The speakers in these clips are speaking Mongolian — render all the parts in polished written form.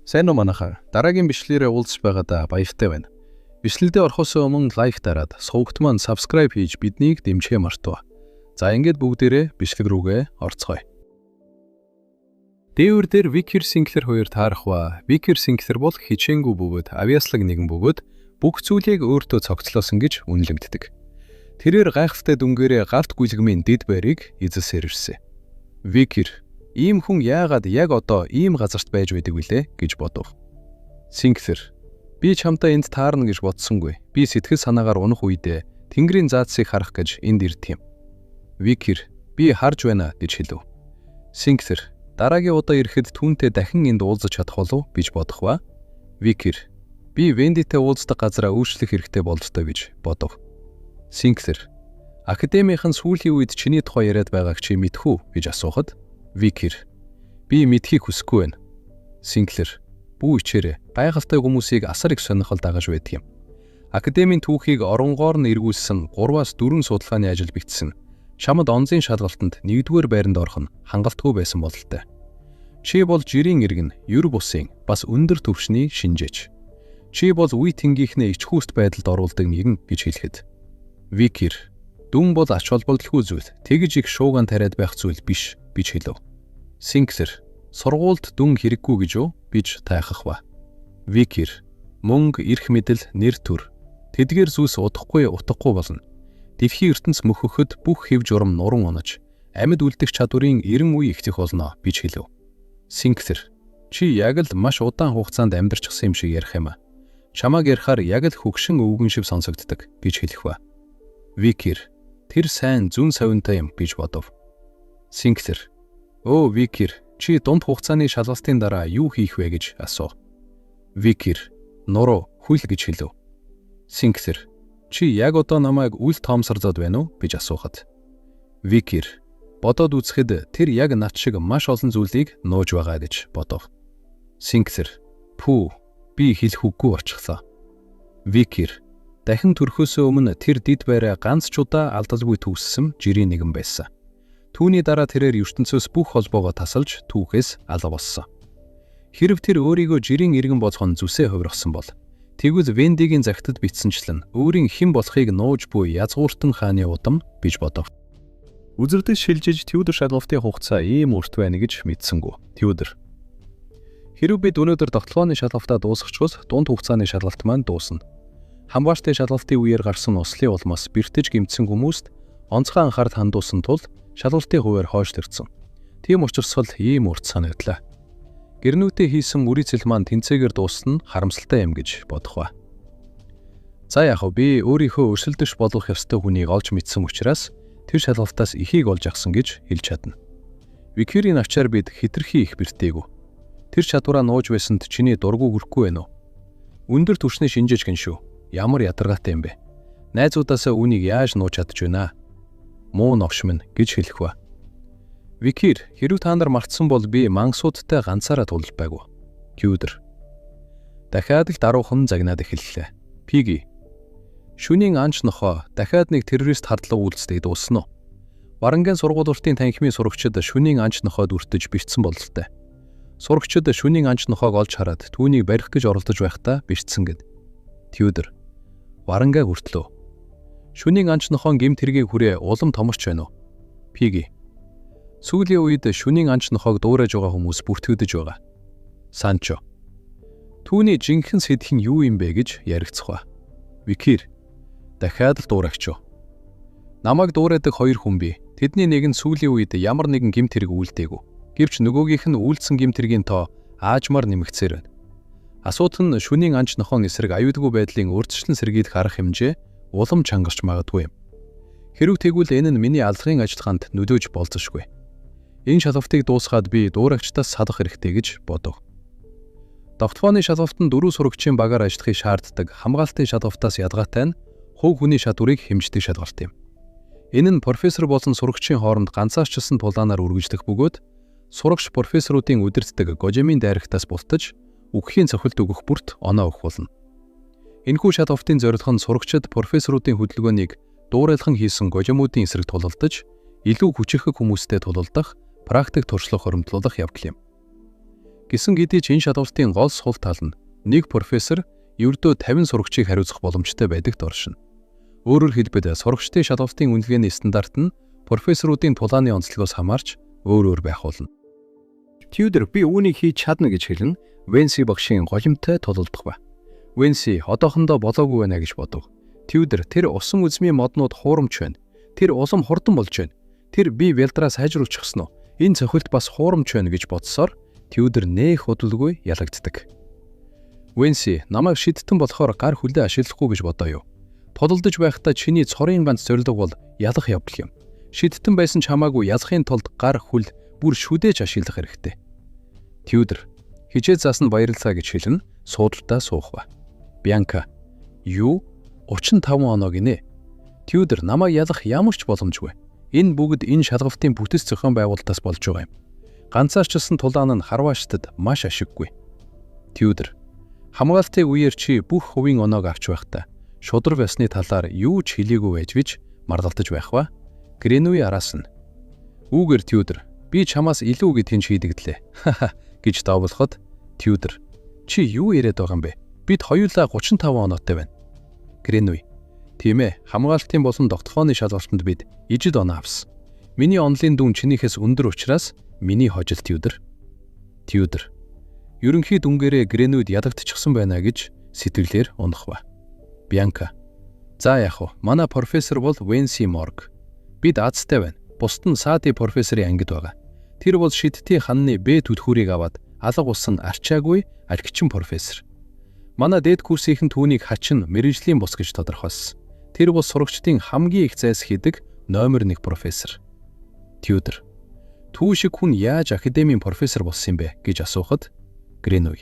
Сайн уу манайхаа. Дараагийн бичлэгээрээ уулзж байгаадаа баяртай байна. Бичлэгдээ орохоос өмнө лайк дараад, сувагт маань subscribe хийж биднийг дэмжихээ мартав. За ингээд бүгдээрээ бичлэг рүүгээ орцгоё. Дээвэр дээр Викер Синклер хоёр таарах ба. Викер Синклер бол хичээнгүй бөгөөд авьяаслаг нэгэн бөгөөд бүх зүйлийг өөртөө цогцлоосон гэж үнэлэгддэг. Тэрээр гайхалтай дүнгээрээ галт гүйлгмийн дэд байрыг эзэлсээр ирсэн. Викер ийм хүн яагаад яг одоо ийм газарт байж байдаг вүлээ гэж бодов. Синклер би чамтай энд таарна гэж бодсонгүй. Би сэтгэл санаагаар унах үедээ Тэнгэрийн заацыг харах гэж энд ирдэг юм. Викер би харж байна гэж хэлв. Синклер дараагийн удаа ирэхэд түүнтэй дахин энд уулзаж чадах болов гэж бодох ба. Викер би Вендитэй уулздаг газараа өөрчлөх хэрэгтэй болжтой гэж бодов. Синклер академийнхэн сүүлийн үед чиний тухай яриад байгааг чи мэдэх үү гэж асуухад Викер би мэдхийг хүсэхгүй байна. Синклер бүү ичээрээ гайхалтай хүмүүсийг асар их сонирхол дагаж байдаг юм. Академийн түүхийг оронгоор нь эргүүлсэн 3-4 судалгааны ажил бичсэн. Чамд онзын шалгалтанд 1-р байранд орох нь хангалтгүй байсан бололтой. Чи бол жирийн иргэн, юр бусын бас өндөр түвшний шинжээч. Чи бол үе тэнгийнхнээ ичхүүрт байдалд оруулдаг нэгэн гэж хэлэхэд Викер дүн бол ач холбогдолгүй зүйл, тэгж их шууган тариад байх зүйл биш гэж хэлв. Синклер сургуульд дүн хэрэггүй гэж юу бич тайхах ба. Викер мөнгө, эрх мэдэл, нэр төр тэдгээр зүйлс удахгүй утгагүй болно. Дэлхийн ертөнц мөхөхөд бүх хэв журам нуран унаж амьд үлдэх чадварын 90 үе ихтэх болно бич хэлв. Синклер чи яг л маш удаан хугацаанд амьдарчихсан юм шиг ярих юм а. Чамааг ярихаар яг л хөгшин өвгөн шиг сонсогддог гэж хэлэх ба. Викер тэр сайн зүн совинтой юм гэж бодов. Синклер өө Викер чи дунд хугацааны шалгалтын дараа юу хийх вэ гэж асуув. Викер нуруу хүл гэж хэлв. Синклер чи яг одоо намайг үл тоомсорзоод байна уу гэж асуухад Викер бодоод үзэхэд тэр яг над шиг маш олон зүйлийг нууж байгаа гэж бодов. Синклер пүү би хэлэх үггүй болчихлоо. Викер дахин төрхөөс өмнө тэр дид байраа ганц ч удаа алдалгүй түүссэн жирийн нэгэн байсан. Түүний дараа тэрээр ертөнцөөс бүх холбоогоо тасалж түүхээс алга болсон. Хэрв тэр өөрийгөө жирийн иргэн болгох нь зүсээ хувиргасан бол тэгвэл Вендигийн загтад бичсэнчлэн өөрийн хэн болохыг нууж буй язгууртан хааны удам биж бодов. Үзэрдэж шилжиж Тьюдор шалгалтын хугацаа ийм урт байна гэж мэдсэнгүү. Тьюдор хэрв бид өнөөдөр тогтолгооны шалгалтаа дуусгачихвол дунд хугацааны шалгалт маань дуусна. Хамгаалалтын шалгалтын үеэр гарсан услын улмаас бэртэж гэмтсэн хүмүүст онцгой анхаарал хандуулсан тул шалгалтын хуваар хойш төрсөн. Тийм учраас л ийм урт санагдлаа. Гэрнүүтээ хийсэн үрийцэл маань тэнцээгээр дуусна нь харамсалтай юм гэж бодох ба. За яг би өөрийнхөө өрсөлдөж болох ёстой хүнийг олж мэдсэн учраас тэр шалгалтаас ихийг олж авсан гэж хэлж чадна. Викерийн авчаар бид хитрхи их бэртээгүй. Тэр чадвараа нууж байсанд чиний дургу гүрэхгүй байна уу? Өндөр түвшний шинжээч гэн шүү. Ямар ядаргаатай юм бэ? Найзуудаасаа үнийг яаж нууж чадж байна? Муу новш минь гэж хэлэх ба. Викер хэрв та нар мартсан бол би мангасуудтай ганцаараа тулбайгүй. Тьюдор дахиад л даруухан загнаад эхэллээ. Пиги шүнийн анч нохоо дахиад нэг террорист хардлага үйлсдэг дуусна уу? Варангийн сургуулиуртын танхимын сурагчид шүнийн анч нохоод үртэж бэртсэн бололтой. Сурагчид шүнийн анч нохоог олж хараад түүнийг барих гэж оролдож байхдаа бэртсэн гэд. Тьюдор варангаа хүртлөө. Шүнийн анч нохоон гэмт хэргийг хүрээ улам томорч байна уу? Пиги сүүлийн үед шүнийн анч нохоог дуурайж байгаа хүмүүс бүртгэгдэж байгаа. Санчо түүний жинхэнэ сэдх нь юу юм бэ гэж яригдсах ба. Викер дахиад л дуурайч. Намайг дуурайдаг хоёр хүн бий. Тэдний нэг нь сүүлийн үед ямар нэгэн гэмт хэрэг үйлдээгүй. Гэвч нөгөөгийнх нь үйлдсэн гэмт хэргийн тоо аажмаар нэмэгцээр байна. Асуудал нь шүнийн анч нохоон эсрэг аюулгүй байдлын урьдчилан сэргийлэх арга хэмжээ улам чангарч магадгүй юм. Хэрв тэгвэл энэ нь миний алгын ажиллагаанд нөлөөж болзошгүй. Энэ шалгалтыг дуусгаад би дуурайгчдаас салах хэрэгтэй гэж бодов. Тогтолгооны шалгалтанд 4 сурагчийн багаар ажиллахыг шаарддаг хамгаалтын шалгалтаас ялгаатай нь хувь хүний чадварыг хэмждэг шалгалт юм. Энэ нь профессор болон сурагчийн хооронд ганцаарчилсан тулаанаар үргэлжлэх бөгөөд сурагч профессоруудын удирддаг гожимын дайрагтаас бултаж үгхийн цохилт өгөх бүрт оноо өгөх болно. Энэхүү шалгалтын зорилго нь сурагчид профессоруудын хөдөлгөөнийг дуурайлхан хийсэн гожимуудын эсрэг тулалдаж, илүү хүчирхэг хүмүүстэй тулалдах, практик туршлага хоримтлуулах явдал юм. Гэсэн хэдий ч энэ шалгалтын гол сул тал нь нэг профессор ердөө 50 сурагчийг хариуцах боломжтой байдагт оршино. Өөрөөр хэлбэл сурагчдын шалгалтын үнэлгээний стандарт нь профессоруудын тулааны онцлогоос хамаарч өөр байх болно. Тьюдер би үүнийг хийж чадна гэж хэлэн Венси багшийн голомтой тулалдах ба. Венси одоохондоо болоогүй байна гэж бодов. Тьюдер тэр усан үзмийн моднууд хуурамч байна. Тэр улам хурдан болж байна. Тэр би Велдраа сайжруулчихсан уу? Энэ цохилт бас хуурамч байна гэж бодсоор Тьюдер нээх удалгүй ялагддаг. Венси намайг шидтэн болохоор гар хүлээ ашиглахгүй гэж бодоо юу? Тулалдаж байхдаа чиний цорын ганц зорилго бол ялах явдал юм. Шидтэн байсан ч хамаагүй ялахын тулд гар хүл бүр шүдэж ашиглах хэрэгтэй. Тьюдер хижээ заасан баярлалаа гэж хэлэн суудлаа суух ба. Бянка юу? 35 оноо гинэ. Тьюдер намайг ялах ямар ч боломжгүй. Энэ бүгд энэ шалгалтын бүтэц зохион байгуулалтаас болж байгаа юм. Ганцаарчилсан тулаан нь харваачтад маш ашиггүй. Тьюдер хамгаалтын үеэр чи бүх хувийн оноог авч байхдаа шудраг байсны талаар юу ч хэлээгүй байж гэж марлалтаж байх ба. Гренуи араас нь үүгээр Тьюдер би чамаас илүү гэдгийг шийдэгдлээ гэж доовлоход Тьюдер чи юу яриад байгаа юм бэ? Бид хоёулаа 35 оноотой байна. Гренуи тийм ээ, хамгаалтын болон тогтхооны шалгалтанд бид ижид оноо авсан. Миний онлын дүн чинийхээс өндөр учраас миний хожил Тьюдер. Тьюдер ерөнхий дүнгээрээ Гренуид ядагдчихсан байна гэж сэтгэлээр унах ба. Бянка за яах вэ? Манай профессор бол Венси Морг. Бид Азтай байна. Бусд нь Сади профессорын ангид байгаа. Тэр бол шидтийн ханны Б түлхүүрийг аваад алга усан арчаагүй архичин профессор. Манай дээд курсийнхэн түүнийг хачин мэрэгжлийн бус гэж тодорхойлсон. Тэр бол сурагчдын хамгийн их зайс хийдэг номер 1 профессор. Тьюдер түүшиг хүн яаж академийн профессор болсон юм бэ гэж асуухад Гренуи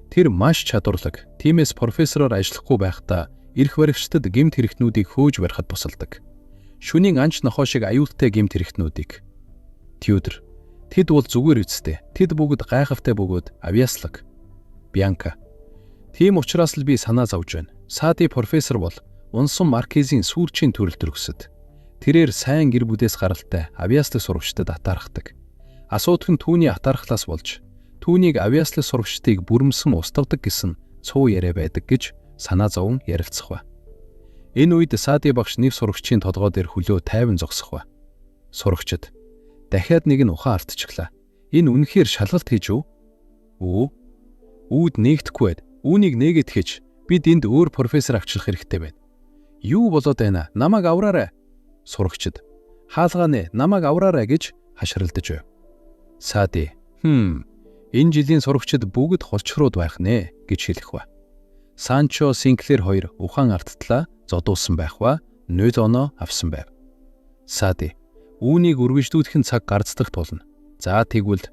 тэр маш чадварлаг. Тиймээс профессороор ажиллахгүй байхдаа эрх баригчдад гэмт хэрэгтнүүдийг хөөж барихад тусалдаг. Шүнийн анч нохоо шиг аюултай гэмт хэрэгтнүүдийг. Тьюдер тэд бол зүгээр үсттэй. Тэд бүгд гайхавтай бөгөөд авьяаслаг. Бянка тийм учраас л би санаа зовж байна. Сади профессор бол унсан маркизийн сүүрчийн төрөл төрөсөд. Тэрээр сайн гэр бүлээс гаралтай авьяаслаг сурагчдад атаархдаг. Асуудаг нь түүний атаархлаас болж түүнийг авьяаслаг сурагчдыг бүрмсэн устгадаг гэсэн цуу яриа байдаг гэж санаа зовон ярилцах ба. Энэ үед Сади багш нэг сурагчийн толгой дээр хөлөө тайван зогсох ба. Сурагчид дахиад нэг нь ухаан артчихлаа. Энэ үнэхээр шалгалт хийж үү? Үүд нээгдэхгүй байд. Үүнийг нээгээд хийж бид энд өөр профессор авчлах хэрэгтэй байна. Юу болоод байна? Намайг авраарай. Сурагчид хаалгааны намайг авраарай гэж хашралдаж байв. Сади энэ жилийн сурагчид бүгд холчрууд байх нэ гэж хэлэх ба. Санчо Синклер хоёр ухаан арттлаа зодуулсан байх ба 0 оноо авсан байв. Сади үүнийг үргэлжлүүлэх нь цаг гарцдах тулна. За тэгвэл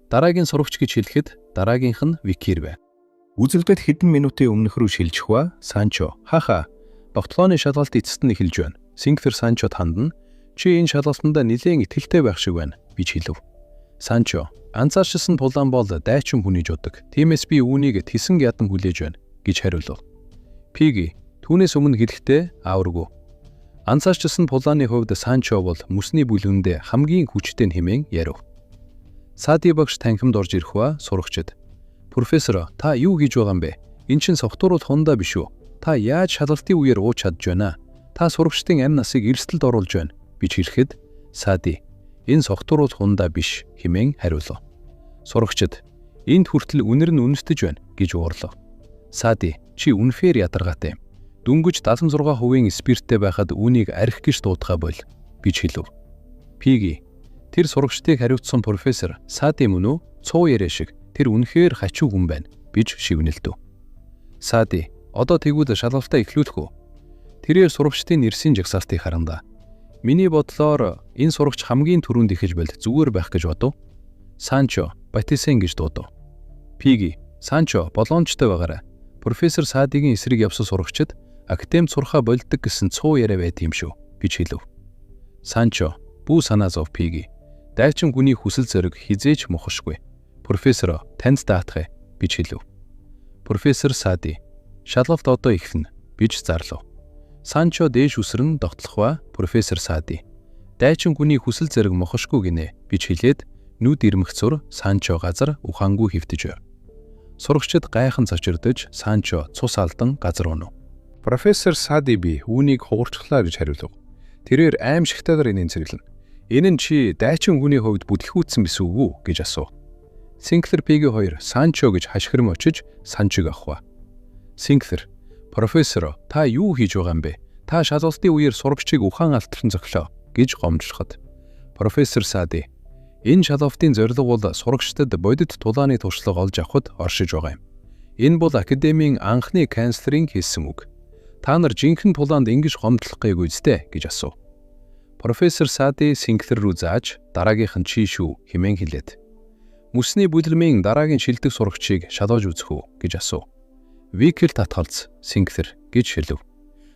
дараагийн сурагч гэж хэлэхэд дараагийнх нь Викир байв. Үзэлбэт хэдэн минутын өмнөх рүү шилжих ба Санчо хаха тогтолцооны шалгалт эцэст нь эхэлж байна. Синклер Санчод хандна. Чи энэ шалгалтанд нэлээд итгэлтэй байх шиг байна гэж хэлв. Санчо анзаарчилсан тулаан бол дайчин хүний жудаг. Тиймээс би үүнийг тэсэн ядан хүлээж байна гэж хариулв. Пиги түүнээс өмнө хэлэхдээ ааваргүй. Анзаарчилсан тулааны хувьд Санчо бол мөсний бүлгэндээ хамгийн хүчтэй хэмээн ярив. Сади багш танхимд орж ирэх ба сурагчид профессор та юу хийж байгаа юм бэ? Эн чин согтууруулах хундаа биш үү? Та яаж шалгалтын үеэр ууч чадж байна? Та сурагчдын амь насыг эрсдэлд оруулж байна гэж хэлэхэд Сади энэ согтууруулах хундаа биш хэмээн хариулв. Сурагчид энд хүртэл үнэр нь үнэтгэж байна гэж уурлав. Сади чи үнэхээр ядаргаатай юм. Дөнгөж 76% спирттэй байхад үүнийг архи гэж дуудахаа бол гэж хэлв. Пиги тэр сурагчдыг хариуцсан профессор Сади мөн үү? Цуу яриа шиг тэр үнэхээр хачиг хүн байна гэж шивнэлдэв. Сади одоо тэгвэл шалгалтаа эхлүүлэх үү? Тэрээр сурагчдын нэрсийн жагсаалтыг харандаа. Миний бодлоор энэ сурагч хамгийн түрүүнд эхэлж бэл зүгээр байх гэж бодов. Санчо Батисен гэж дуудав. Пиги Санчо боломжтой байгаарай. Профессор Садигийн эсрэг явсан сурагчид академид сурахаа болдог гэсэн цуу яриа байт юм шүү гэж хэлв. Санчо бүү санаа зов Пиги. Дайчин хүний хүсэл зориг хизээч мухашгүй. Профессор танд даатгая гэж хэлв. Профессор Сади шалгалт одоо эхэлнэ гэж зарлав. Санчо дээш үсрэн тогтлох ба профессор Сади дайчин хүний хүсэл зориг мухашгүй гинэ гэж хэлээд нүд ирмэгцүр Санчо газар ухаангүй хөвтөж байв. Сурагчид гайхан цочирдож Санчо цус алдан газар унав. Профессор Сади үүнийг хугарчлаа гэж хариулав. Тэрээр аимшигтайгаар энийн зэрэглэн. Энэ нь чи дайчин хүний хувьд бүтлгүүцсэн биз үү гэж асуув. Синклер Пигийн хоёр Санчо гэж хашгирм очиж Санчиг авахва. Синклер, профессор та юу хийж байгаа юм бэ? Та шалгалтын үеэр сурагчийг ухаан алтран зөглөө гэж гомдлоход. Профессор Сади, энэ шалгалтын зорилго бол сурагчдад бодит тулааны туршлага олж авахд оршиж байгаа юм. Энэ бол академийн анхны канцлерийн хэлсэн үг. Та нар жинхэнэ тулаанд ингэж гомдлох гээгүй зү гэж асуув. Профессор Сади Синклер рүү зааж дараагийнх нь чи шүү хэмээн хэлээд. Мөсний бүлэрмийн дараагийн шилдэг сурагчийг шалгаж үзэх үү гэж асуув. Викер татгалз Синклер гэж хэлв.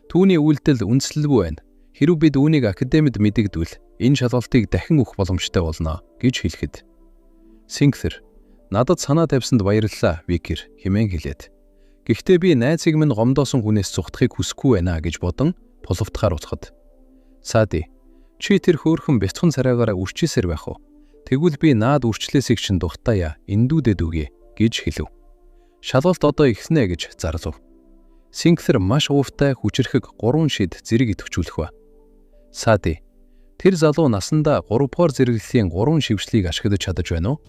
Түүний үйлдэл үндэслэлгүй байна. Хэрв бид үүнийг академид мэдэгдвэл энэ шалгалтыг дахин өгөх боломжтой болно гэж хэлэхэд. Синклер, надад санаа тавьсанд баярлалаа Викер хэмээн хэлээд. Гэхдээ би найзыг минь гомдоосон хүнээс зүхтахыг хүсэхгүй байна гэж бодон пулавтахаар уцхад. Сади, чи тэр хөөрхөн бяцхан царайгаараа үрчээсээр байх уу? Тэгвэл би наад үрчлээсийг чинь духтаяа эндүүдэд үгүй гэж хэлв. Шалгалт одоо ихснэ гэж зарлав. Синклер маш уувтай хүчрэхэг 3 шид зэрэг идэвхжүүлэх ба. Сади, тэр залуу насандаа 3 дугаар зэрэглэлийн 3 шившлийг ашиглаж чадаж байна уу?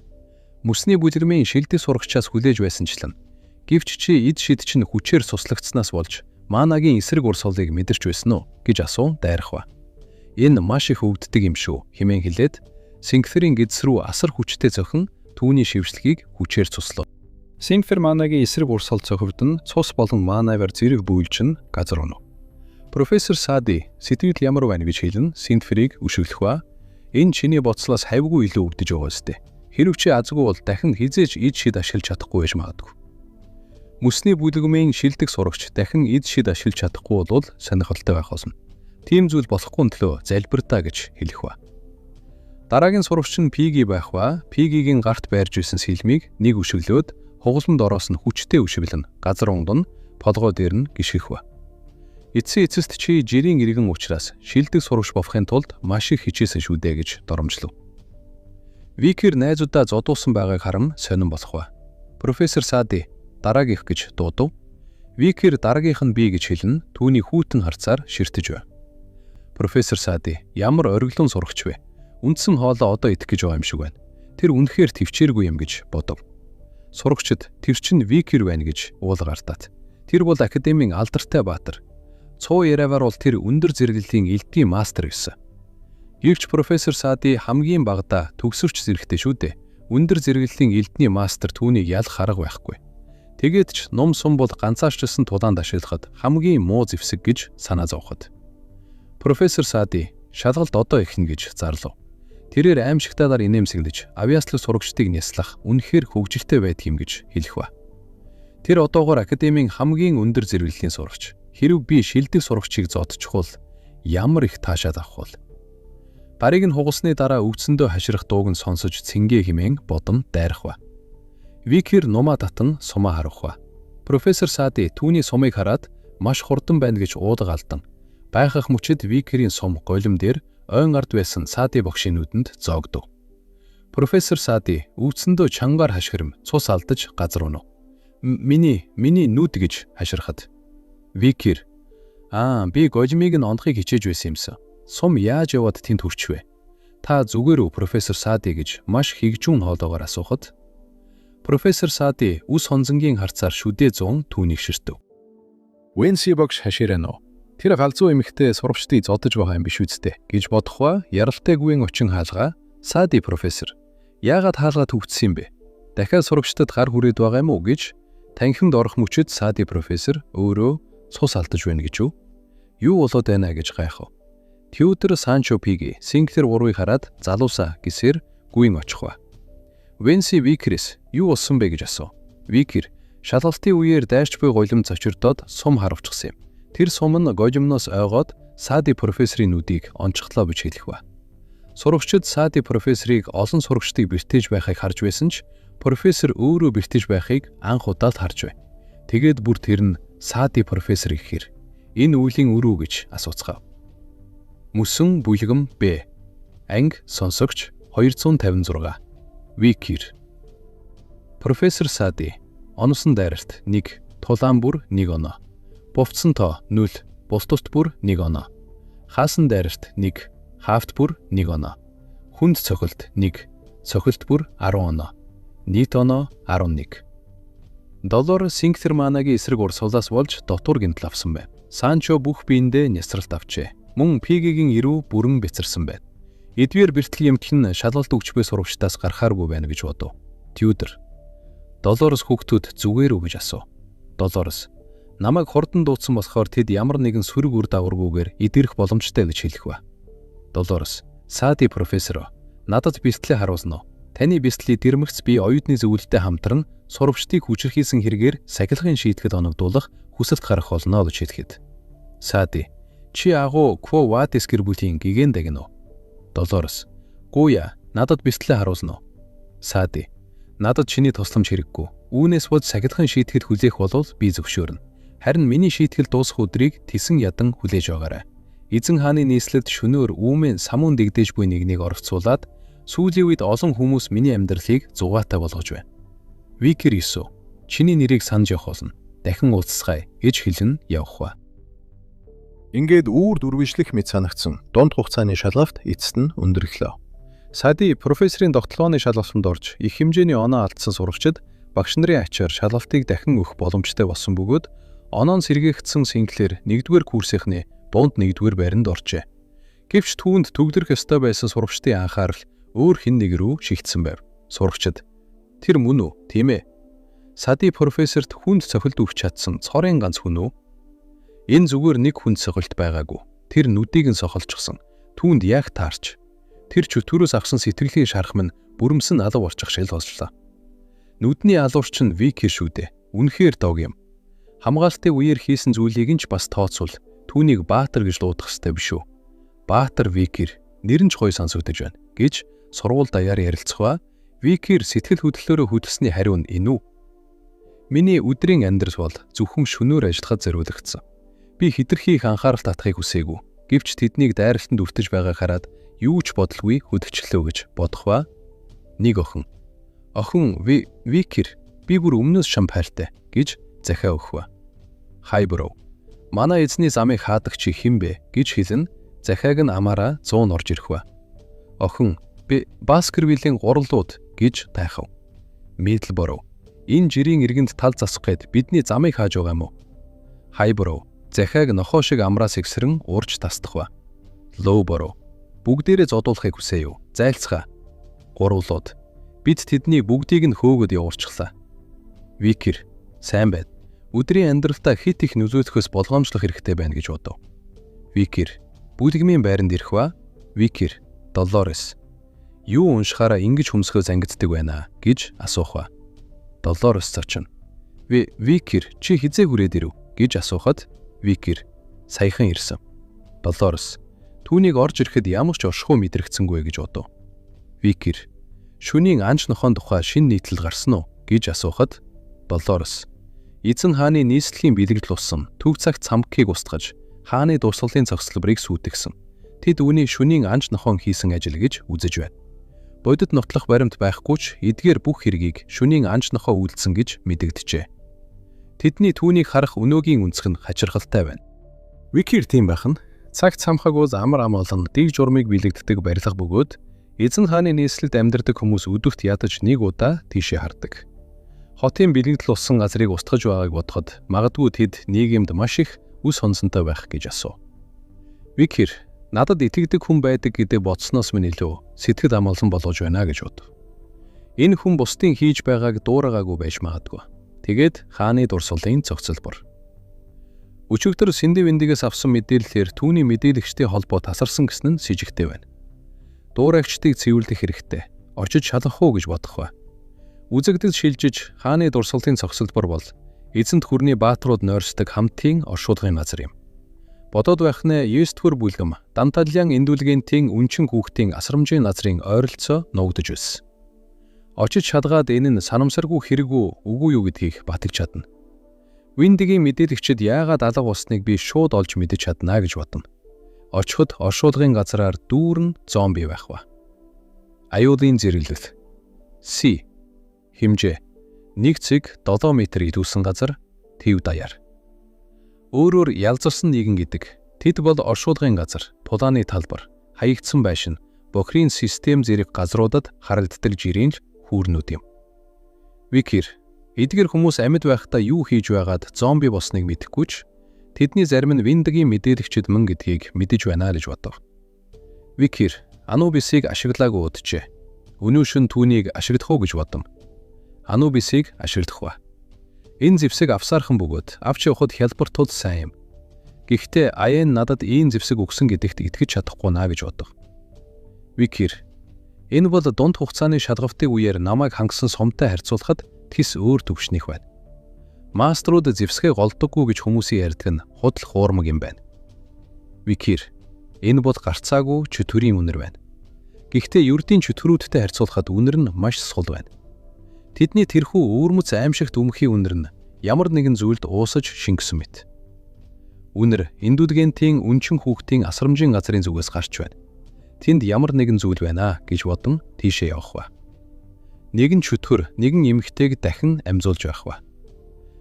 Мөсний бүлэрмийн шилдэг сурагчаас хүлээж байсанчлан гэвч чи эд шид чинь хүчээр суслагдсанаас болж маанагийн эсрэг урсгалыг мэдэрч байсан уу гэж асуу дайрах ба. Энэ маш их өвддөг юм шүү хэмээн хэлээд Синклерийн гэдэс рүү асар хүчтэй зохин түүний шившлгийг хүчээр суслав. Синклер маанагийн эсрэг урсгал цохивдон цус болон маанавар зэрэг бүүлжин газар унав. Профессор Сади сэтгэл ямар байна гэж хэлэн Синклерийг өшөглөх ба энэ чиний боцлоос хавьгүй илүү өвдөж байгаа сте. Хэрв чи азгүй бол дахин хизээж эд шид ашиглаж чадахгүй байж магадгүй. Мөсний бүлэгмийн шилдэг сурагч дахин эд шид ашиглаж чадахгүй бол сонирхолтой байх болно. Тийм зүйл болохгүй төлөө залбирдаа гэж хэлэх ба. Дараагийн сурагч нь Пиги байх ба Пигигийн гарт байрж исэн сэлмийг нэг өшөглөөд хугаланд ороос нь хүчтэй өшөглөн газар унган полгоо дээр нь гიშгэх ба. Эцсийн эцэст чи жирийн иргэн учраас шилдэг сурагч болохын тулд маш их хичээсэн шүү дээ гэж доромжлов. Викер найзуудаа зодуусан байгааг харам сонирн болох ба. Профессор Сади дараагийнх гэж дуудав. Викер дараагийнх нь би гэж хэлэн түүний хүүтэн харцаар ширтэж байв. Профессор Сади ямар ориглон сурагч вэ? Үндсэн хоолоо одоо идэх гэж байгаа юм шиг байна. Тэр үнэхээр төвчээргүй юм гэж бодов. Сурагчид тэр чинь Викер байна гэж уулгартаад. Тэр бол академийн алдартай баатар. Цуу яриавар бол тэр өндөр зэрэглэлийн элдгийн мастер гэсэн. Гэвч профессор Сади хамгийн багадаа төгсөрч зэрэгтэй шүү дээ. Өндөр зэрэглэлийн элдний мастер түүнийг ялах арга байхгүй. Тэгээд ч ном сум бол ганцаарчилсан тулаанд ашиглахад хамгийн муу зэвсэг гэж санаа зовход. Профессор Сади шалгалт одоо эхнэ гэж зарлав. Тэрээр аимшигтайгаар инээмсэглэж авиаслаг сурагчдыг няслах үнэхээр хөгжилтэй байдаг юм гэж хэлэх ба. Тэр одоогоор академийн хамгийн өндөр зэрэглэлийн сурагч. Хэрв би шилдэг сурагчийг зодчих бол ямар их таашаад авах вэ? Барыг нь хугалсны дараа өвцөндөө хаширах дууг нь сонсож цэнгээ хэмээн бодон дайрах ба. Викер нумаа татан сумаа харах ба. Профессор Сади түүний сумыг хараад маш хурдан байна гэж уудаг алдан. Байхах мөчид Викерийн сум голим дээр ойн ард байсан Сади багшийн нүдэнд зоогдов. Профессор Сади өвцөндөө чангаар хашгирм цус алдаж газар унав. Миний нүд гэж хаширхад. Викер, би голимыг нь ондохыг хичээж байсан юмсан. Сум яаж яваад тэнд хүрчвэ? Та зүгээр үү профессор Сади гэж маш хигжүүн хоолоогоор асуухад. Профессор Сади үс хонзонгийн харцаар шүдээ зуун түүнийг ширтэв. Венси багш хаширано. Тэр галзуу эмэгтэй сурагчдыг зодож байгаа юм биш үсттэй гэж бодох ба яралтай гүн очин хаалгаа Сади профессор яагаад хаалгаа төвчсөн юм бэ? Дахиад сурагчдад гар хүрээд байгаа юм уу гэж танхимд орох мөчид Сади профессор өөрөө цус алдаж байна гэж юу болоод байна гэж гайхав. Тьютер Санчо Пиги Синклер урвыг хараад залуусаа гэсээр гүн очих ба. Венси Викерээс юу болсон бэ гэж асуув. Викер шалгалтын үеэр дайрч буй голим зочирдоод сум харавчихсан юм. Тэр сум нь голимноос ойгоод Сади профессорын нүдийг онцготлоо гэж хэлэх ба. Сурагчид Сади профессорыг олон сурагчдыг бэртэж байхыг харж байсан ч профессор өөрөө бэртэж байхыг анх удаа л харж бай. Тэгээд бүр тэр нь Сади профессор гэхээр энэ үеийн өрөө гэж асууцгаав. Мөсөн бүлгэм Б. Анги сонсогч 256 Викир. Профессор Сади. Оносон дайралт 1, тулаан бүр 1 оноо. Бувцсан тоо 0, бус тусд бүр 1 оноо. Хаасан дайралт 1, хаавт бүр 1 оноо. Хүнд цохилт 1, цохилт бүр 10 оноо. Нийт оноо 11. Доллар Синктерманагийн эсрэг урсгалаас болж дотуур гэмтэл авсан байна. Санчо бүх биендээ нясралт авчээ. Мөн Пигийн эрүү бүрэн бяцарсан байна. Эдгээр бэртэл эмч нь шалгалт өгчбээ сурагчдаас гарахааргүй байна гэж бодов. Тьюдер. Доллароос хүүхдүүд зүгээр үү гэж асуув. Доллароос намайг хурдан дуудсан болохоор тэд ямар нэгэн сөрөг үр дагаваргүйгээр идэрэх боломжтой гэж хэлэх ба. Доллароос Сади профессор надад бэлтлээ харуулна уу? Таны бэлтлийг дэрмэгц би оюутны зөвлөлтөд хамтран сурвчдыг хүчрхийлсэн хэрэгээр сахилгын шийтгэд оногдуулах хүсэлт гарах болно гэж хэлэхэд. Сади чи агуу Кво Ватис гэр бүлийн гигэн дагна уу? Доллароос гуя надад бэлтлээ харуулна уу? Сади надад чиний тусламж хэрэггүй. Үүнээс болж сахилгын шийтгэд хүлээх болвол би зөвшөөрнө. Харин миний шийтгэл дуусах өдрийг тесэн ядан хүлээж байгаарай. Эзэн хааны нийслэлд шөнөөр үүмэн самуун дэгдээж буй нэгнийг оролцуулаад сүүлийн үед олон хүмүүс миний амьдралыг зугаатай болгож байна. Викир 9. Чиний нэрийг санаж явах болно. Дахин уулзцгаая гэж хэлэн явах ба. Ингээд үүр дүрвэжлэх мэт санагдсан дунд хугацааны шалгалт эцэст нь өндөрлөө. Сади профессорын тогтолгооны шалгалтанд орж их хэмжээний оноо алдсан сурагчид багш нарын ачаар шалгалтыг дахин өгөх боломжтой болсон бөгөөд оноон сэргээгдсэн Синклер 1-р курсийнхны дунд 1-р байранд оржээ. Гэвч түүнд төгөлрөх ёстой байсан сурагчдын анхаарал өөр хэн нэг рүү шигтсэн байв. Сурагчид тэр мөн үү? Тийм ээ. Сади профессорт хүнд цохилт өгч чадсан цорын ганц хүн үү? Энэ зүгээр нэг хүнд цохилт байгаагүй. Тэр нүдийг нь сохолчихсон. Түүнд яг таарч. Тэр чөтгөрөөс авсан сэтгэлийн шархам нь бүрэмсэн алав орчих шил боллоо. Нүдний алуурч нь Викир шүү дээ. Үнэхээр дог юм. Хамгаалтын үеэр хийсэн зүйлийг нь ч бас тооцвол түүнийг Баатар гэж дуудах ёстой биш үү? Баатар Викир нэр нь ч гоё сонсогдож байна гэж сургууль даяар ярилцгаа. Викир сэтгэл хөдлөлөөрөө хөдөлсөний хариу нь энэ үү? Миний өдрийн амьдрал бол зөвхөн шөнөөр ажиллахад зориулагдсан. Би хэтэрхий их анхаарал татахыг хүсээгүй. Гэвч тэднийг дайралтанд өртөж байгааг хараад юу ч бодлгүй хөдөлчлөө гэж бодох ба. Нэг охин. Охин Викир би бүр өмнөөс шампайртай гэж захиа өгөх ба. Хай бро. Манай эзний замыг хаадаг чи хэн бэ гэж хэлэн захиаг нь амаараа 100 орж ирэх ба. Охин би Баскервиллийн гуралууд гэж тайхав. Мэдл бро. Энэ жирийн иргэнд тал засах гээд бидний замыг хааж байгаа юм уу? Хай бро. Захиаг нохоо шиг амраас игсрэн уурж тасдах ба. Лоу бро. Бүгдээрээ зодуулахыг хүсэе юу? Зайлцгаа. Гурвлууд. Бид тэдний бүгдийг нь хөөгд явуурчлаа. Викир. Сайн байна. Өдрийн амьдралдаа хит их нөлөөлөхөөс болгоомжлох хэрэгтэй байна гэж бодов. Викир. Бүлгмийн байранд ирэх ба. Викир. Долларес. Юу уншихаараа ингэж хөмсгөө зангиддаг байна гэж асуух ба. Долларес цачин. Викир чи хизээ хүрээд ирв гэж асуухад Викир саяхан ирсэн. Долларес түүнийг орж ирэхэд ямар ч оршихуй мэдрэгцсэнгүй гэж бодов. Викир шөнийн анж нохоон тухай шинэ нийтлэл гарсан уу гэж асуухад Долларес эзэн хааны нийслэлийн бэлэгдэл болсон төв цагт цамхгийг устгаж хааны дурсгалын цогцлборыг сүйтгэсэн. Тэд үүний шөнийн анж нохоон хийсэн ажил гэж үзэж байна. Бодит нотлох баримт байхгүй ч эдгээр бүх хэргийг шөнийн анж нохоо үйлдсэн гэж мэдэгджээ. Тэдний түүнийг харах өнөөгийн үнцх нь хачирхалтай байна. Викир тийм байх нь цагт цамхаг уус амар ам олон дэг журмыг бэлэгддэг барилга бөгөөд эзэн хааны нийслэлд амьдардаг хүмүүс өдөрт ядаж нэг удаа тийшээ хардаг. Хотын бэлэгдэл болсон газрыг устгаж байгааг бодоход магадгүй тэд нийгэмд маш их үс хонсонтой байх гэж асуув. Викир надад итгэдэг хүн байдаг гэдэг бодсноос минь илүү сэтгэл амгалан болгож байна гэж бодов. Энэ хүн бусдын хийж байгааг дуурайгаагүй байж магадгүй. Тэгээд хааны дурсгалын цогцлбор. Өчигдөр Сэндивэндигээс авсан мэдээллээр түүний мэдээлэгчтэй холбоо тасарсан гэсэн нь с ิ жигтэй байна. Дуурайгчдыг цэвэрлэх хэрэгтэй. Очиж шалгах уу гэж бодох ба. Үзэгдэл шилжиж хааны дурсгалын цогцлбор бол эзэнт хүрний бааtruуд нойрсдог хамтын оршуулгын газар юм. Бодоод байх нэ 9-р бүлгэм Данталиан индүлгентийн үнчин хүүхдийн асрамжийн газрын ойролцоо нуугдж байсан. Очиж шалгаад энэ нь санамсаргүй хэрэггүй үгүй юу гэдгийг батгаж чадна. Виндигийн мэдээлэгчид яагаад алга болсныг би шууд олж мэдэж чаднаа гэж бодно. Очиход оршуулгын газраар дүүрэн зомби байх ба. Аюулын зэрэглэл. C. Хэмжээ 1 цэг 7 м илүүсэн газар тэв даяар. Өөрөөр ялзарсан нэгэн гэдэг тэд бол оршуулгын газар, тулааны талбар, хаягдсан байшин, бохирын систем зэрэг газруудад харагддаг жирийн хүүрнүүд юм. Викир эдгээр хүмүүс амьд байхдаа юу хийж байгаад зомби болсныг мэдэхгүй ч тэдний зарим нь Виндигийн мэдээлэгчид мөн гэдгийг мэдэж байна гэж бодов. Викир Анубисыг ашиглаагүй уджээ. Өнөөшин түүнийг ашиглах уу гэж бодом. Анубисыг ашиглах ба. Энэ зэвсэг авсаархан бөгөөд авч явахад хялбар тул сайн юм. Гэхдээ Аян надад ийм зэвсэг өгсөн гэдэгт итгэж чадахгүй наа гэж бодов. Викир энэ бол дунд хугацааны шалгавтын үеэр намайг хангасан сумтай харьцуулахад тис өөр төвшнийх байна. Маструуд зэвсгээ голдоггүй гэж хүмүүсийн ярьдаг нь худал хуурмаг юм байна. Викир энэ бол гарцаагүй чөтгөрийн үнэр байна. Гэхдээ ердийн чөтгөрүүдтэй харьцуулахад үнэр нь маш сул байна. Тэдний тэрхүү өвөрмөц аимшигт өмхийн үнэр нь ямар нэгэн зүйлд уусаж шингэсэн мэт. Үнэр индүдгентийн үнчин хүүхдийн асрамжийн газрын зүгээс гарч байна. Тэнд ямар нэгэн зүйл байна гэж бодон тийшээ явах ба. Нэгэн чөтгөр нэгэн эмэгтэйг дахин амьзуулж байх ба.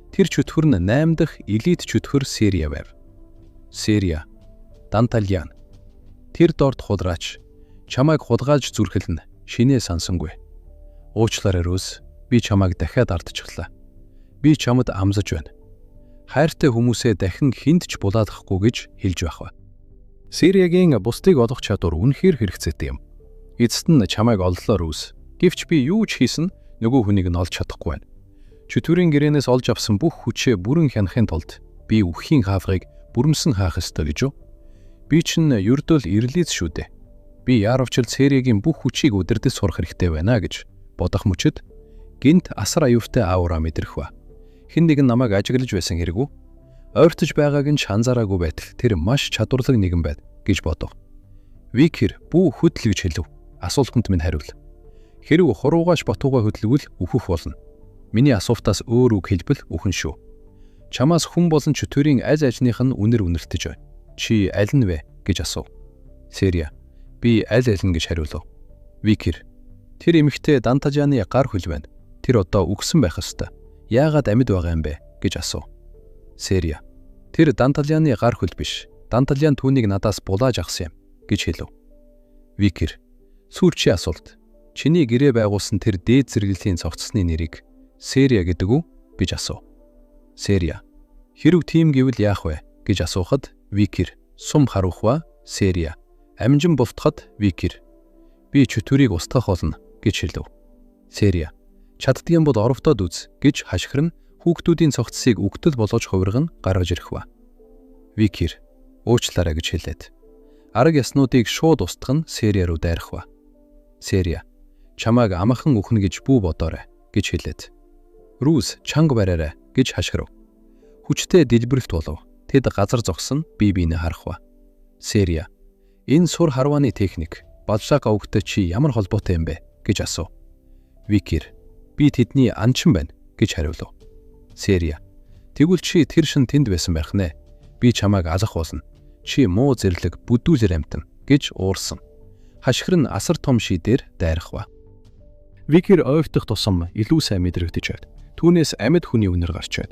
Тэр чөтгөр нь 8 дахь элит чөтгөр Серия байв. Серия Дантальян тэр дорд худраач чамайг хулгайлж зүрхэлнэ шинээ сансангүй. Уучлаарай Рус, би чамайг дахиад ардчихлаа. Би чамд амсаж байна. Хайртай хүмүүсээ дахин хинт ч булаадахгүй гэж хэлж байх ба. Сериягийн бусдыг олох чадвар үнэхээр хэрэгцээтэй юм. Эцэст нь чамайг оллоо Рус. Гэвч би юу ч хийсэн нөгөө хүнийг нь олж чадахгүй байна. Чөтгөрийн гэрээнээс олж авсан бүх хүчээ бүрэн хянахын тулд би үххийн хаалгыг бүрмсэн хаах ёстой гэж юу? Би чинь ердөө л ирлиз шүү дээ. Би яаравчл Сериягийн бүх хүчийг удирдах сурах хэрэгтэй байна гэж бодох мөчөд гинт асар аюутай аураа мэдрэх ба. Хэн нэгэн намайг ажиглаж байсан хэрэг үү? Ойртож байгааг нь анзаараагүй байтал тэр маш чадварлаг нэгэн байд гэж бодов. Викир бүү хөдөл гэж хэлв. Асуултанд минь хариул. Хэрв хуруугаач ботуугаа хөдөлгөл үхэх болно. Миний асуултаас өөр үг хэлбэл үхэн шүү. Чамаас хүн болон чөтгөрийн аль альных нь үнэр үнэртэж байна. Чи аль нь вэ гэж асуув. Серия би аль нь гэж хариулав. Викир тэр эмэгтэй Дантальяны гар хөл байна. Тэр одоо үгсэн байх ёстой. Яагаад амьд байгаа юм бэ гэж асуув. Серия тэр Дантальяны гар хөл биш. Дантальян түүнийг надаас булааж авсан юм гэж хэлв. Викир сүүрчийн асуулт. Чиний гэрээ байгуулсан тэр дээд зэрэглэлийн цогцсны нэрийг Серия гэдэг үү гэж асуув. Серия хэрв тийм гэвэл яах вэ гэж асуухад Викир сум харуулах ба. Серия амжин бултахад Викир би чөтгөрийг устгах болно гэж хэлв. Серия чаддгийн бол оровдоод үз гэж хашгирн хүүхдүүдийн цогцсыг үгтэл болгож хувирган гаргаж ирэх ба. Викир уучлаарай гэж хэлээд арга яснуудыг шууд устгах нь Серия руу дайрах ба. Серия чамайг амархан үхнэ гэж бүү бодоорой гэж хэлээд Рус чанга бариарай гэж хашгирав. Хүчтэй дэлбэрэлт болов. Тэд газар зогсон бие биенээ харах ба. Серия энэ сур харвааны техник балшаа гавгтай чи ямар холбоотой юм бэ гэж асуув. Викир би тэдний анчин байна гэж хариулав. Серия тэгвэл чи тэр шин тэнд байсан байх нэ. Би чамайг алах болно. Чи муу зэрлэг бүдүүлэр амтан гэж уурсан. Хашгир нь асар том шидээр дайрах ба. Викир ойртох тусам илүү сайн мэдрэгдэж байд. Түүнээс амьд хүний үнэр гарч байд.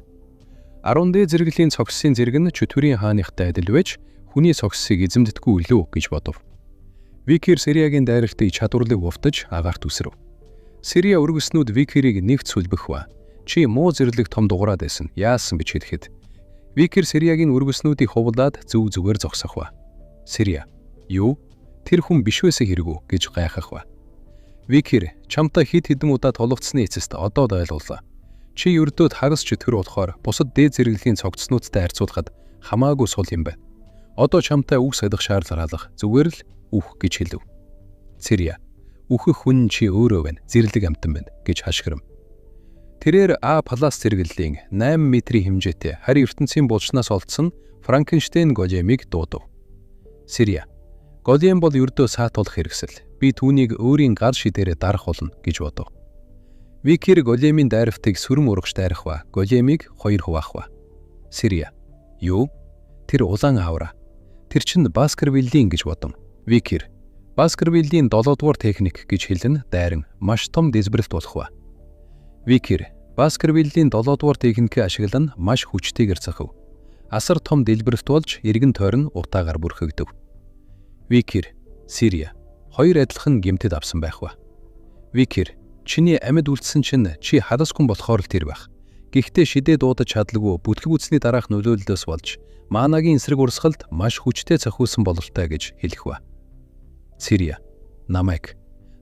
10D зэрэглэлийн цогцсын зэрэг нь чөтгөрийн хааныхтай адил байж хүний цогцсыг эзэмддэггүй лөө гэж бодов. Викир Сериягийн дайралтыг чадварлаг увтаж агаарт үсрэв. Серия өргөснүүд Викирийг нэгт сүлбэх ба. Чи муу зэрлэг том дугаараад байсан. Яасан гэж хэлэхэд Викир Сериягийн өргөснүүдийг хувлаад зүг зүгээр зогсох ба. Серия юу? Тэр хүн биш байсан хэрэг үү гэж гайхах ба. Викир чамтай хэд хэдэн удаа тулгцсны эцэст одоо л ойлголоо. Чи ердөөд хагас чөтгөр болохоор бусад дээд зэрэглэлийн цогцснуудтай харьцуулахад хамаагүй сул юм байна. Одоо чамтай үг садах шаардлага алах зүгээр л үх гэж хэлв. Серия үхэх хүн чи өөрөө байна. Зэрлэг амтан байна гэж хашгирам. Тэрээр А+ зэрэглэлийн 8 метрийн хэмжээтэй харь ертөнцийн булчнаас олдсон Франкенштейн големыг дуудав. Серия голем бол ердөө саатуулах хэрэгсэл. Би түүнийг өөрийн гар шидээрээ дарах болно гэж бодов. Викир големийн дайралтыг сүрм урагш дайрах ба големийг хоёр хуваах ба. Серия юу? Тэр улаан аавра. Тэр чинь Баскервиллийн гэж бодом. Викир Баскервиллийн 7 дугаар техник гэж хэлэн дайран маш том дэлбэрэлт болох ба. Викер Баскервиллийн 7 дугаар техникийг ашиглан маш хүчтэйгээр цохив. Асар том дэлбэрэлт болж эргэн тойрон утаагаар бүрхэгдэв. Викер Сирия хоёр адилхан гэмтэд авсан байх ба. Викер чиний амьд үлдсэн чинь чи халасгүй болохоор л тэр байх. Гэхдээ шидээ дуудаж чадлагүй бүтлэг үсний дараах нөлөөллөөс болж Маанагийн эсрэг урсгалд маш хүчтэй цохиулсан бололтой гэж хэлэх ба. Сирия намайг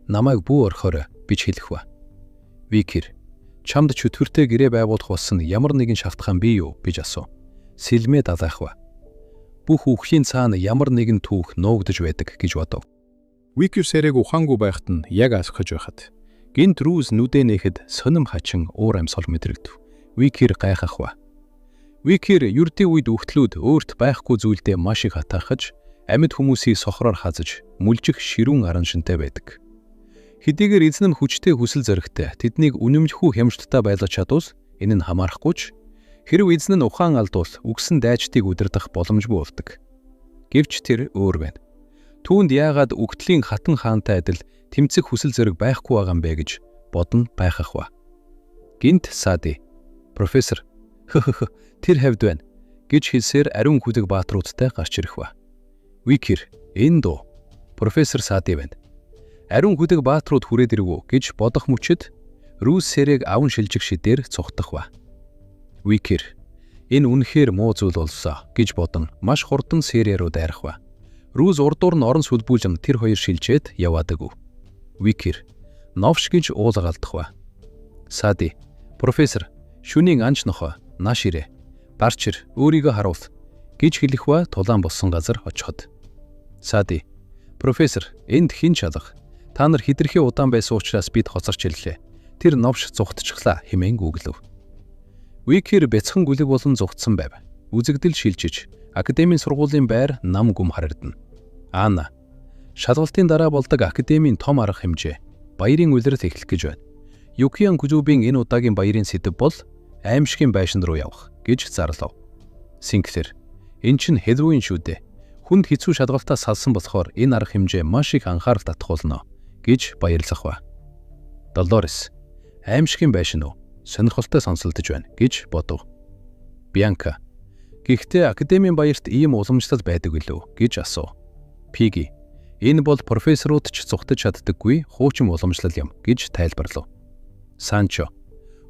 бүү орхорой гэж хэлэх ба. Викер чамд чөтгөртэй гэрээ байгуулах болсон ямар нэгэн шалтгаан бий юу гэж асуув. Сэлмээ далайх ба. Бүх үхлийн цаана ямар нэгэн түүх нуугдж байдаг гэж бодов. Викер сэрэг ухаангүй байхад нь яг асгаж байхад гинт рүүс нүдэ нээхэд сонирм хачин уур амьсгал мэдрэгдэв. Викер гайхах ба. Викер ердийн үед үхтлүүд өөрт байхгүй зүйлдээ маш их хатаахаж амьд хүмүүсийг сохроор хазаж мүлжих ширүүн араншинтай байдаг. Хэдийгээр эзэн нь хүчтэй хүсэл зоригтой тэднийг үнэмлэхүү хямжттай байлгаж чадвал энэ нь хамаарахгүй ч хэрв эзэн нь ухаан алдвал үгсэн дайчдыг удирдах боломжгүй болдог. Гэвч тэр өөр байна. Түүнд яагаад үгтлийн хатан хаантай адил тэмцэх хүсэл зориг байхгүй байгаа юм бэ гэж бодон гайхах ба. Гинт Сади профессор тэр хавьд байна гэж хэлсээр ариун хүдэг баатруудтай гарч ирэх ба. Викер энэ дуу профессор Сади байна. Ариун хүдэг баатрууд хүрээд ирвүү гэж бодох мөчөд Рүүс сэрэг аван шилжих шидээр цухтах ба. Викер энэ үнэхээр муу зүйл болсон гэж бодон маш хурдан сэрээ рүү дайрах ба. Рүүс урдуур нь орон сүлбүүлэн тэр хоёр шилжээд яваадаг. Викер новш гэж уулгаалдах ба. Сади профессор шүнийн анч нохой нааш ирээ. Барчир өөрийгөө харуул гэж хэлэх ба тулаан болсон газар очиход. Сади профессор энд хин чалга. Та нар хидэрхий удаан байсан учраас бид хоцорч ирлээ. Тэр новш зугтчихлаа хэмээн гүглэв. Викер бяцхан гүлэг болон зугтсан байв. Үзэгдэл шилжиж академийн сургуулийн байр нам гүм харагдана. Ана шалгалтын дараа болдог академийн том арга хэмжээ баярын улирал эхлэх гэж байна. Юкиан Кужубийн энэ удаагийн баярын сэдэв бол аимшигын байшин руу явах гэж зарлав. Синклер эн чинь Хэллоуин шүү дээ. Хүнд хэцүү шалгалтаа салсан болохоор энэ арга хэмжээ маш их анхаарал татгуулна гэж баярлах ба. Долорес аимшигын байшин уу? Сонирхолтой сонсолдож байна гэж бодов. Бянка гэхдээ академийн баярт ийм уламжлал байдаг билүү гэж асуув. Пиги энэ бол профессорууд ч зугтаж чаддаггүй хуучин уламжлал юм гэж тайлбарлав. Санчо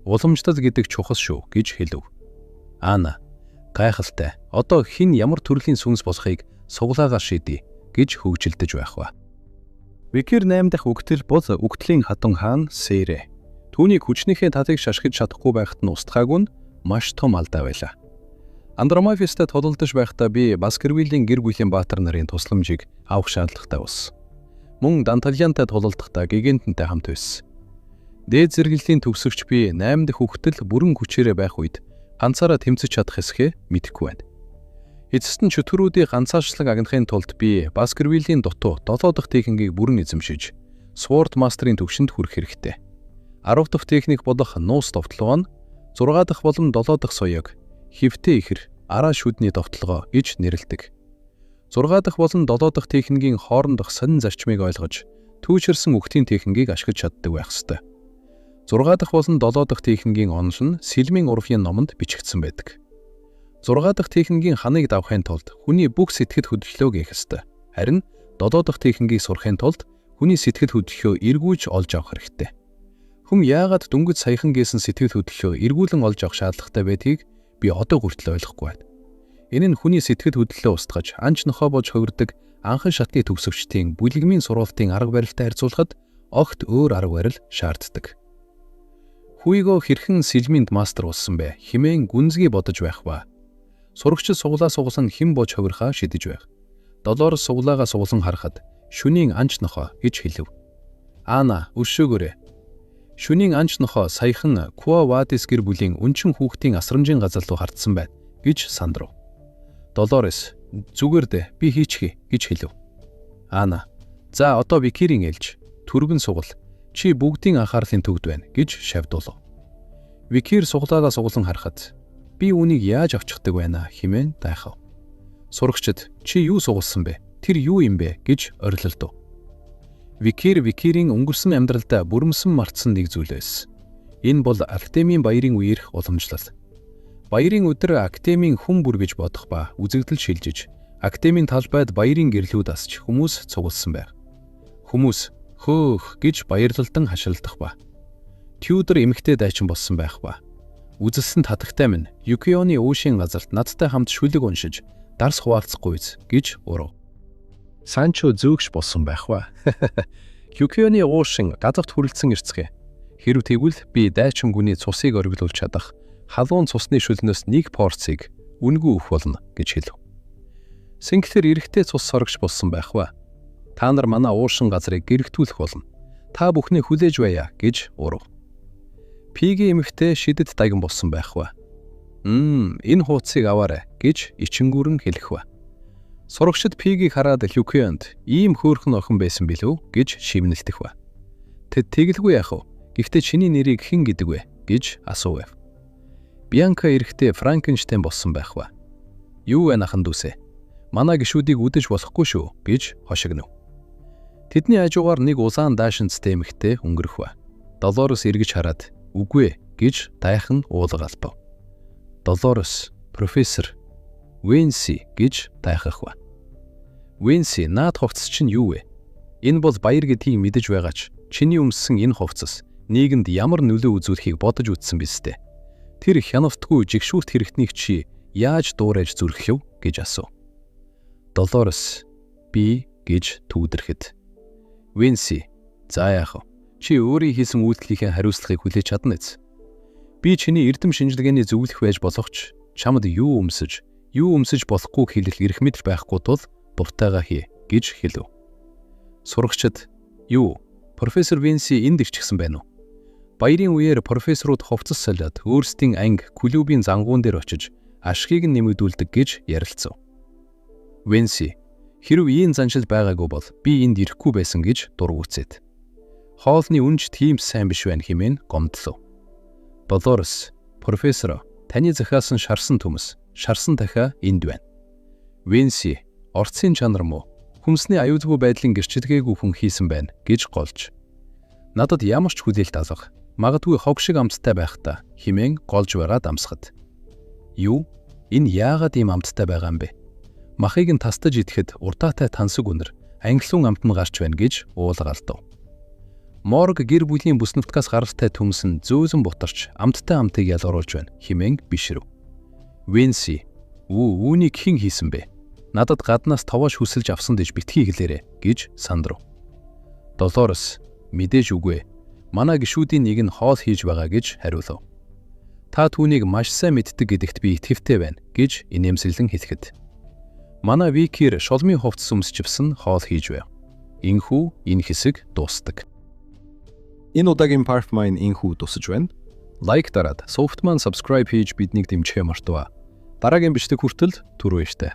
уламжлал гэдэг чухал шүү гэж хэлв. Ана гайхалтай. Одоо хэн ямар төрлийн сүнс болохыг суглаагаар шийдье гэж хөгжилдөж байх ба. Викер 8 дахь үгтэл бол үгтлийн хатан хаан Сэрэ. Түүнийг хүчнийхээ татыг шашгиж чадахгүй байхад нь устгаагүй нь маш том алдаа байлаа. Андромафистай тодолдож байхдаа би Баскервиллийн гэр бүлийн баатар нарын тусламжийг авах шаардлагатай болсон. Мөн Дантальянтай тодолдохдоо гигантэнтэй хамт байсан. Дээд зэрэглэлийн төгсөгч би 8 дахь үгтэл бүрэн хүчээрээ байх үед ганцаараа тэмцэж чадах эсхээ мэдэхгүй байна. Эцэст нь чөтгөрүүдийн ганцаарчлаг агнахын тулд би Баскервиллийн дутуу 7 дахь техникийг бүрэн эзэмшиж Sword Master-ийн төвшөнд хүрэх хэрэгтэй. 10 дахь техник болох нуус довтлогоо нь 6 дахь болон 7 дахь соёог хөвтэй ихэр араа шүдний довтлогоо гэж нэрлэдэг. 6 дахь болон 7 дахь техникийн хоорондох сонин зарчмыг ойлгож түүчирсэн үгтийн техникийг ашиглаж чаддаг байх ёстой. 6 дахь болон 7 дахь техникийн онол нь Сэлмийн урвын номонд бичигдсэн байдаг. 6 дахь техникийн ханыг давахын тулд хүний бүх сэтгэл хөдлөлөө гээх ёстой. Харин 7 дахь техникийг сурахын тулд хүний сэтгэл хөдлөлөө эргүүлж олж авах хэрэгтэй. Хүн яагаад дөнгөж саяхан гээсэн сэтгэл хөдлөлөө эргүүлэн олж авах шаардлагатай байдгийг би одоо хүртэл ойлгохгүй байна. Энэ нь хүний сэтгэл хөдлөлөө устгаж анч нохоо болж хувирдаг анхан шатны төгсөгчдийн бүлэгмийн сургалтын арга барилтай харьцуулахад огт өөр арга барил шаарддаг. Хүйгөө хэрхэн Сэлминд мастер болсон бэ хэмээн гүнзгий бодож байх ба. Сурагчид суглаа сугласан хэн бож хувирхаа шидэж байх. Долоорос суглаагаа суглан харахад шүнийн анч нохоо гэж хэлв. Ана өшөөгөөрэй. Шүнийн анч нохоо саяхан Куа Вадис гэр бүлийн өнчин хүүхдийн асрамжийн газар руу хартсан байна гэж сандрав. Долорес зүгээр дээ би хийчихье гэж хэлв. Ана за одоо Викерийн ээлж түргэн сугал чи бүгдийн анхаарлын төгд байна гэж шавдуулав. Викер суглаагаа суглан харахад би үүнийг яаж авчихдаг байна хэмээн дайхав. Сурагчид чи юу сугалсан бэ? Тэр юу юм бэ гэж орилолдов. Викирийн өнгөрсөн амьдралдаа бүрмсэн мартсан нэг зүйл байсан. Энэ бол Актемийн баярын үеэрх уламжлал. Баярын өдөр Актемийн хүн бүр гэж бодох ба үзэгдэл шилжиж, Актемийн талбайд баярын гэрлүүд асч хүмүүс цугласан байв. Хүмүүс хөөх гэж баярлалдан хашилдах ба. Тьюдор эмэгтэй дайчин болсон байх ба. Үзэлсэн татагтай минь Юкионы уушийн газарт надтай хамт шүлэг уншиж, дарс хуваалцахгүйз гэж урав. Санчо зөөгш болсон байх ба. Юкионы уушин газарт хүрэлцэн ирцгээе. Хэрв тэгвэл би дайчин гүний цусыг оргилуулж чадах халуун цусны шүлнөөс нэг порцийг үнгүй өгөх болно гэж хэлв. Синклэр эрэхтэй цус сорогч болсон байх ба. Та нар манай уушин газрыг гэрэгтүүлэх болно. Та бүхний хүлээж байя гэж урав. Пиги эмэгтэй шидэд даган болсон байх ба. Энэ хуудсыг аваарай гэж ичингүүрэн хэлэх ба. Сурагчид Пигийг хараад Люкионд ийм хөөрхөн охин байсан билүү гэж шивнэлтэх ба. Тэд тэгэлгүй яах вэ? Гэхдээ чиний нэрийг хэн гэдэг вэ гэж асуув. Бианка эрэхтэй Франкенштейн болсон байх ба. Юу вэ нахан дүүсээ? Манай гишүүдийг үдэж болохгүй шүү гэж хошигнов. Тэдний хажуугаар нэг улаан даашинцтэй эмэгтэй өнгөрөх ба. Долорес эргэж хараад үгүй гэж дайхан уулга албав. Долорес, профессор Венси гэж тайхах ба. Венси, наад хувцас чинь юу вэ? Энэ бол баяр гэдгийг мэдэж байгаач чиний өмссөн энэ хувцас нийгэмд ямар нөлөө үзүүлэхийг бодож үзсэн биз дээ. Тэр хянафтгүй жигшүүрт хэрэгтнийг чи яаж дуурайж зүрхлэв гэж асуув. Долорес би гэж түүдрэхэд. Венси, за яах вэ? Чи өөрийн хийсэн үйлдэлийнхээ хариуцлагыг хүлээж чадна биз? Би чиний эрдэм шинжилгээний зөвлөх байж болох ч чамд юу өмсөж болохгүй хэлэх эрх мэдэл байхгүй тул дуртайгаа хий гэж хэлв. Сурагчид юу? Профессор Венси энд ирчихсэн байна уу? Баярын үеэр профессорууд хувцас солиод өөрсдийн анги клубийн зангуун дээр очиж ашгийг нь нэмэгдүүлдэг гэж ярилцав. Венси, хэрв ийм заншил байгаагүй бол би энд ирэхгүй байсан гэж дургуцээд. Хоолны үнж тийм сайн биш байна хэмээн гомдлоо. Долорес, профессор, таны захиалсан шарсан төмс, шарсан дахиа энд байна. Венси, орцын чанар муу, хүмсний аюулгүй байдлын гэрчилгээгүй хүн хийсэн байна гэж голж. Надад ямар ч хүлээлт алга, магадгүй хог шиг амттай байх та хэмээн голж байгаад амсгад. Юу? Энэ яагаад ийм амттай байгаа юм бэ? Махыг нь тастаж идэхэд урдаатай тансаг үнэр, англиун амт нь гарч байна гэж уулгаалдав. Морг гэр бүлийн бүс нутгаас гаралтай төмс нь зөөлөн бутарч амттай амтыг ялгаруулж байна хэмээн бишрэв. Венси, үүнийг хэн хийсэн бэ? Надад гаднаас товоош хүсэлж авсан гэж битгий хэлээрэ гэж сандрав. Долорес, мэдээж үгүй. Манай гишүүдийн нэг нь хоол хийж байгаа гэж хариулав. Та түүнийг маш сайн мэддэг гэдэгт би итгэвтэй байна гэж инээмсэглэн хэлэхэд. Манай Викир шолмын хувцас өмсчвсэн хоол хийж байв. Инхүү энэ хэсэг дуусдаг. Энэ удаагийн Parf Mine инхүү дуусаж байна. Лайк дараад, Softman subscribe хийж биднийг дэмжихээ мартаваа. Дараагийн бичлэг хүртэл түр баяртай.